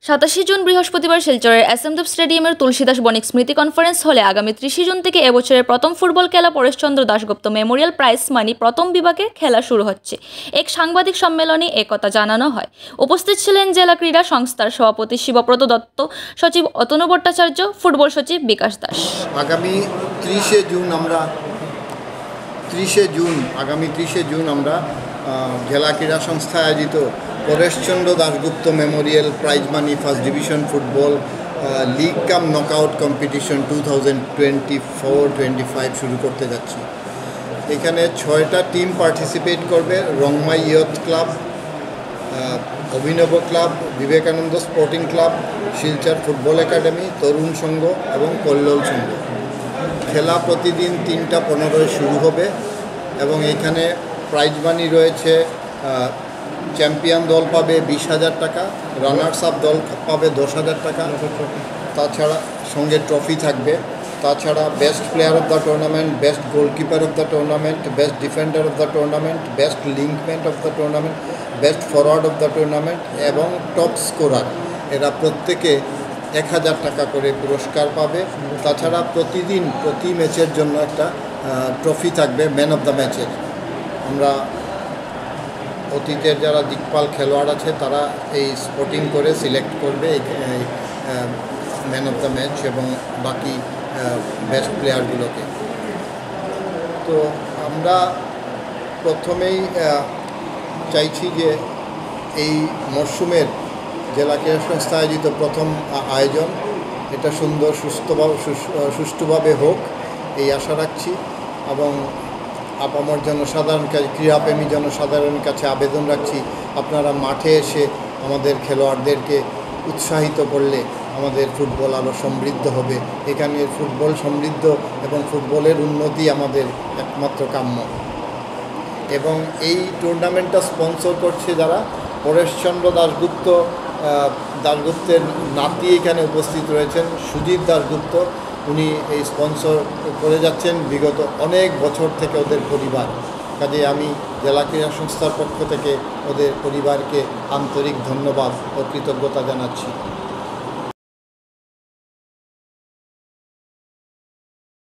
27 June বৃহস্পতিবার শিলচরের এসএমদেব স্টেডিয়ামের তুলসীদাস বণিক স্মৃতি কনফারেন্স হলে আগামী 30 জুন থেকে এবছরের প্রথম ফুটবল খেলা পরেশচন্দ্র দাশগুপ্ত মেমোরিয়াল প্রাইজ মানি প্রথম বিভাগে খেলা শুরু হচ্ছে। এক সাংবাদিক সম্মেলনে একথা জানানো হয়। উপস্থিত ছিলেন জেলা ক্রীড়া সংস্থার সভাপতি শিবব্রত দত্ত, সচিব অতনু ভট্টাচার্য, ফুটবল সচিব বিকাশ দাস। আগামী 30 জুন আমরা জেলা ক্রীড়া সংস্থা আয়োজিত Pareshchandra Dasgupta memorial prize money first division football league cum knockout competition 2024-25 শুরু করতে যাচ্ছি। এখানে 6টা টিম পার্টিসিপেট করবে। Rongmai youth club, Abhinav club, Vivekananda sporting club, Silchar football academy, Tarun Sangha এবং কল্লোল সংঘ। খেলা প্রতিদিন 3টা 15 শুরু হবে এবং এখানে প্রাইজ মানি রয়েছে। চ্যাম্পিয়ন দল পাবে 20,000 টাকা, রানার্স আপ দল পাবে 10,000 টাকা, তাছাড়া সঙ্গে ট্রফি থাকবে। তাছাড়া best player of the tournament, best goalkeeper of the tournament, best defender of the tournament, best linkman of the tournament, best forward of the tournament এবং টপ স্কোরার, এরা প্রত্যেকে 1,000 টাকা করে পুরস্কার পাবে। তাছাড়া প্রতি ম্যাচের জন্য একটা ট্রফি থাকবে ম্যান অফ দ্য ম্যাচের। আমরা অতীতের যারা দিকপাল খেলোয়াড় আছে তারা এই স্পোর্টিং করে সিলেক্ট করবে ম্যান অফ দ্য ম্যাচ এবং বাকি বেস্ট প্লেয়ারগুলোকে। তো আমরা প্রথমেই চাইছি যে এই মরশুমের জেলা ক্রীড়া সংস্থা আয়োজিত প্রথম আয়োজন এটা সুন্দর সুষ্ঠুভাবে হোক, এই আশা রাখছি। এবং আপামর জনসাধারণ ক্রীড়াপ্রেমী জনসাধারণের কাছে আবেদন রাখছি, আপনারা মাঠে এসে আমাদের খেলোয়াড়দেরকে উৎসাহিত করলে আমাদের ফুটবল আরও সমৃদ্ধ হবে। এখানের ফুটবল সমৃদ্ধ এবং ফুটবলের উন্নতি আমাদের একমাত্র কাম্য। এবং এই টুর্নামেন্টটা স্পন্সর করছে যারা, পরেশচন্দ্র দাশগুপ্তের নাতি এখানে উপস্থিত রয়েছেন, সুজিত দাশগুপ্ত। উনি এই স্পন্সর করে যাচ্ছেন বিগত অনেক বছর থেকে ওদের পরিবার। কাজে আমি জেলা ক্রীড়া সংস্থার পক্ষ থেকে ওদের পরিবারকে আন্তরিক ধন্যবাদ ও কৃতজ্ঞতা জানাচ্ছি।